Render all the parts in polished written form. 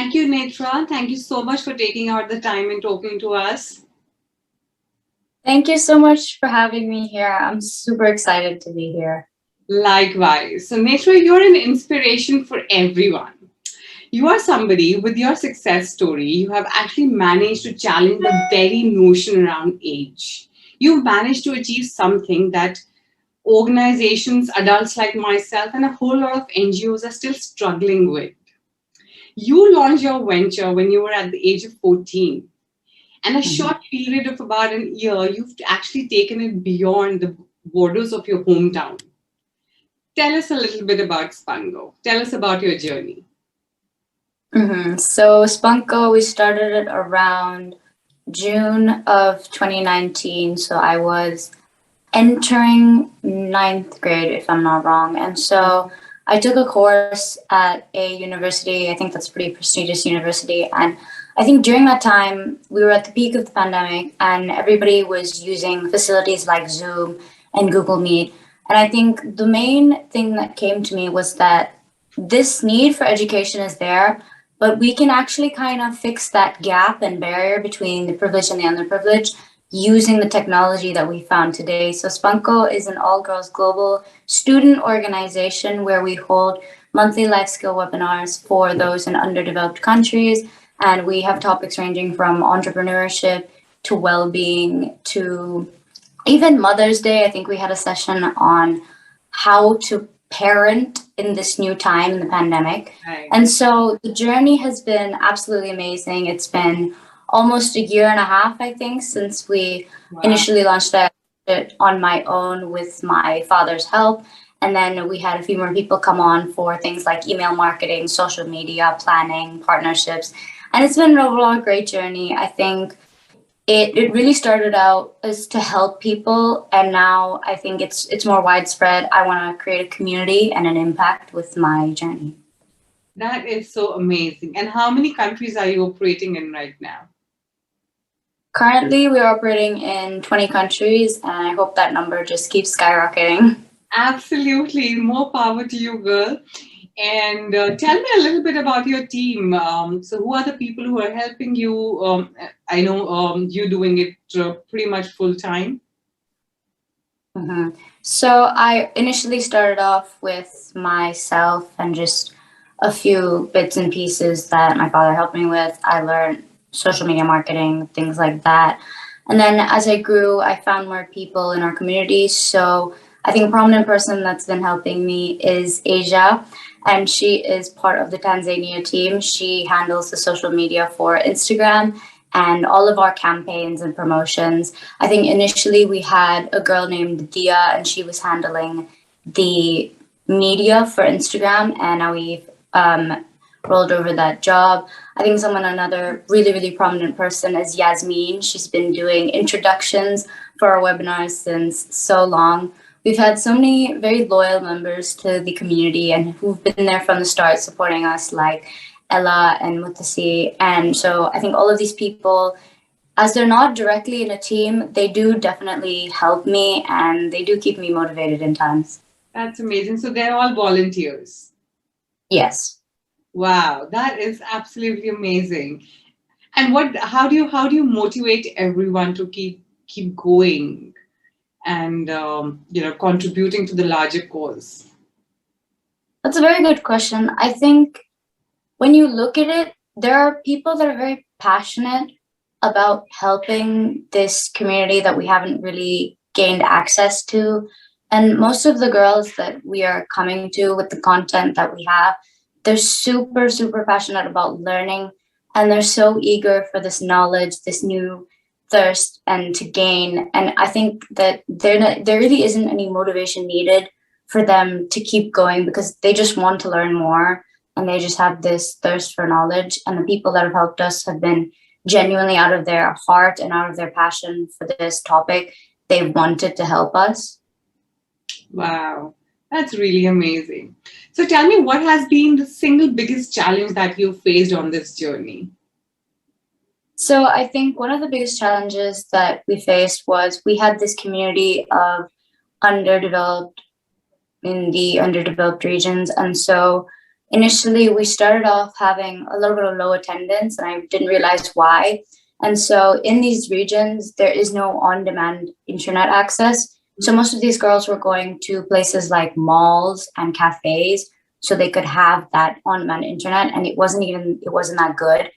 Thank you, Netra. Thank you so much for taking out the time and talking to us. Thank you so much for having me here. I'm super excited to be here. Likewise. So, Netra, you're an inspiration for everyone. You are somebody with your success story, you have actually managed to challenge the very notion around age. You've managed to achieve something that organizations, adults like myself, and a whole lot of NGOs are still struggling with. You launched your venture when you were at the age of 14. And a short period of about an year, you've actually taken it beyond the borders of your hometown. Tell us a little bit about SpunkGo. Tell us about your journey. So SpunkGo, we started it around June of 2019. So I was entering 9th grade, if I'm not wrong. And so I took a course at a university. I think that's a pretty prestigious university. And I think during that time, we were at the peak of the pandemic and everybody was using facilities like Zoom and Google Meet. And I think the main thing that came to me was that this need for education is there, but we can actually kind of fix that gap and barrier between the privileged and the underprivileged using the technology that we found today. So SpunkGo is an all-girls global student organization where we hold monthly life skill webinars for those in underdeveloped countries. And we have topics ranging from entrepreneurship to well-being to even Mother's Day. I think we had a session on how to parent in this new time in the pandemic. Right. And so the journey has been absolutely amazing. It's been almost a year and a half, I think, since we initially launched it on my own with my father's help. And then we had a few more people come on for things like email marketing, social media, planning, partnerships. And it's been an overall great journey. I think it really started out as to help people, and now I think it's more widespread. I want to create a community and an impact with my journey. That is so amazing. And how many countries are you operating in right now? Currently, we're operating in 20 countries, and I hope that number just keeps skyrocketing. Absolutely. More power to you, girl. And tell me a little bit about your team. So who are the people who are helping you? I know you're doing it pretty much full time. So I initially started off with myself and just a few bits and pieces that my father helped me with. I learned social media marketing, things like that. And then as I grew, I found more people in our community. So I think a prominent person that's been helping me is Asia, and she is part of the Tanzania team. She handles the social media for Instagram and all of our campaigns and promotions. I think initially we had a girl named Dia, and she was handling the media for Instagram, and now we've rolled over that job. I think another really prominent person is Yasmin. She's been doing introductions for our webinars since so long. We've had so many very loyal members to the community and who've been there from the start supporting us, like Ella and Mutasi. And so I think all of these people, as they're not directly in a team, they do definitely help me and they do keep me motivated in times. That's amazing. So they're all volunteers. Yes. Wow, that is absolutely amazing. And how do you motivate everyone to keep going and contributing to the larger cause? That's a very good question. I think when you look at it, there are people that are very passionate about helping this community that we haven't really gained access to. And most of the girls that we are coming to with the content that we have, they're super passionate about learning, and they're so eager for this knowledge, this new thirst, and to gain. And I think that there really isn't any motivation needed for them to keep going because they just want to learn more and they just have this thirst for knowledge. And the people that have helped us have been genuinely out of their heart and out of their passion for this topic. They've wanted to help us. Wow. That's really amazing. So tell me, what has been the single biggest challenge that you faced on this journey? So I think one of the biggest challenges that we faced was we had this community of underdeveloped regions. And so initially we started off having a little bit of low attendance, and I didn't realize why. And so in these regions, there is no on-demand internet access. So most of these girls were going to places like malls and cafes so they could have that on-demand internet, and it wasn't that good.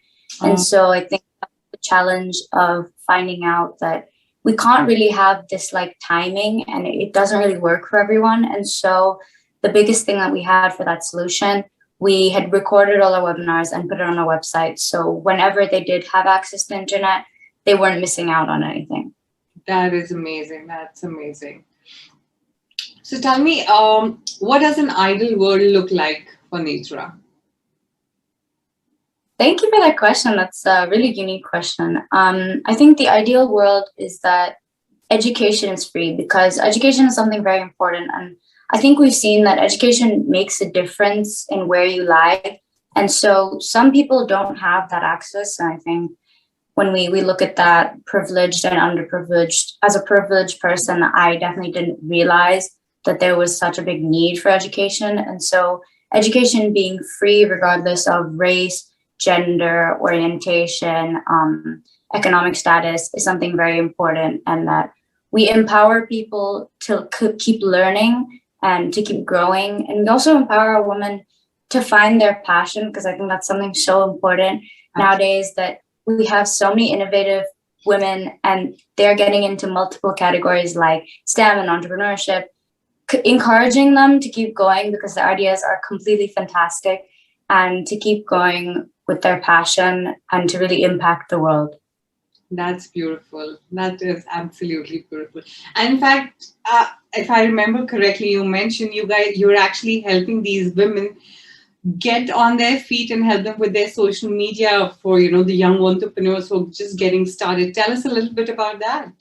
And so I think the challenge of finding out that we can't really have this like timing, and it doesn't really work for everyone. And so the biggest thing that we had for that solution, we had recorded all our webinars and put it on our website. So whenever they did have access to the internet, they weren't missing out on anything. That is amazing. That's amazing. So tell me, what does an ideal world look like for Netra? Thank you for that question. That's a really unique question. I think the ideal world is that education is free, because education is something very important. And I think we've seen that education makes a difference in where you lie. And so some people don't have that access. And I think when we look at that privileged and underprivileged, as a privileged person, I definitely didn't realize that there was such a big need for education. And so education being free, regardless of race, gender, orientation, economic status, is something very important, and that we empower people to keep learning and to keep growing. And we also empower a woman to find their passion, because I think that's something so important nowadays, that we have so many innovative women and they're getting into multiple categories like STEM and entrepreneurship, encouraging them to keep going because their ideas are completely fantastic, and to keep going with their passion and to really impact the world. That's beautiful. That is absolutely beautiful. And in fact, if I remember correctly, you mentioned you're actually helping these women get on their feet and help them with their social media for, the young entrepreneurs who are just getting started. Tell us a little bit about that.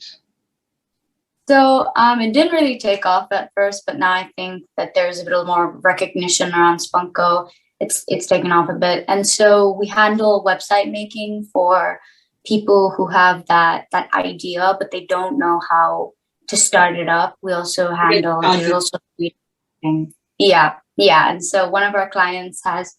So it didn't really take off at first, but now I think that there's a little more recognition around SpunkGo. It's taken off a bit. And so we handle website making for people who have that idea, but they don't know how to start it up. We also handle digital social media. Yeah. And so one of our clients has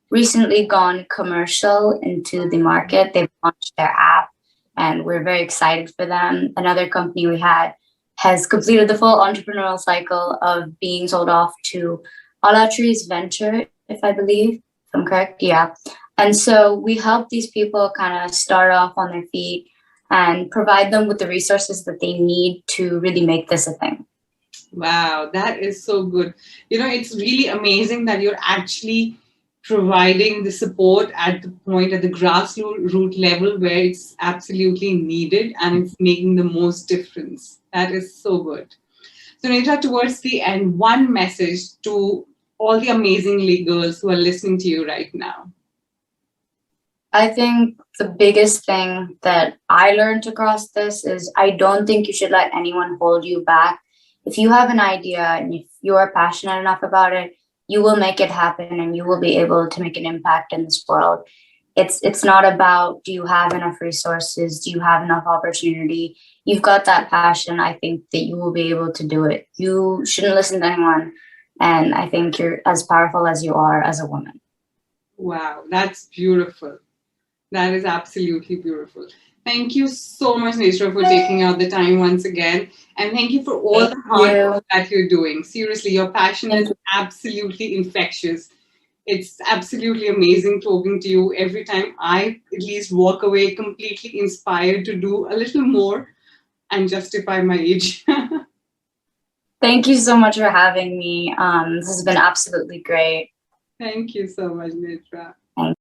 recently gone commercial into the market. They've launched their app, and we're very excited for them. Another company we had has completed the full entrepreneurial cycle of being sold off to Alatri's Venture, if I believe, if I'm correct. Yeah. And so we help these people kind of start off on their feet and provide them with the resources that they need to really make this a thing. Wow, that is so good. It's really amazing that you're actually providing the support at the grassroots level where it's absolutely needed, and it's making the most difference. That is so good. So Netra, towards the end, one message to all the amazing girls who are listening to you right now. I think the biggest thing that I learned across this is I don't think you should let anyone hold you back. If you have an idea and if you are passionate enough about it, you will make it happen, and you will be able to make an impact in this world. It's not about, do you have enough resources? Do you have enough opportunity? You've got that passion. I think that you will be able to do it. You shouldn't listen to anyone. And I think you're as powerful as you are as a woman. Wow, that's beautiful. That is absolutely beautiful. Thank you so much, Netra, for taking out the time once again. And thank you for all the hard work that you're doing. Seriously, your passion is absolutely infectious. It's absolutely amazing talking to you. Every time I at least walk away completely inspired to do a little more and justify my age. Thank you so much for having me. This has been absolutely great. Thank you so much, Netra.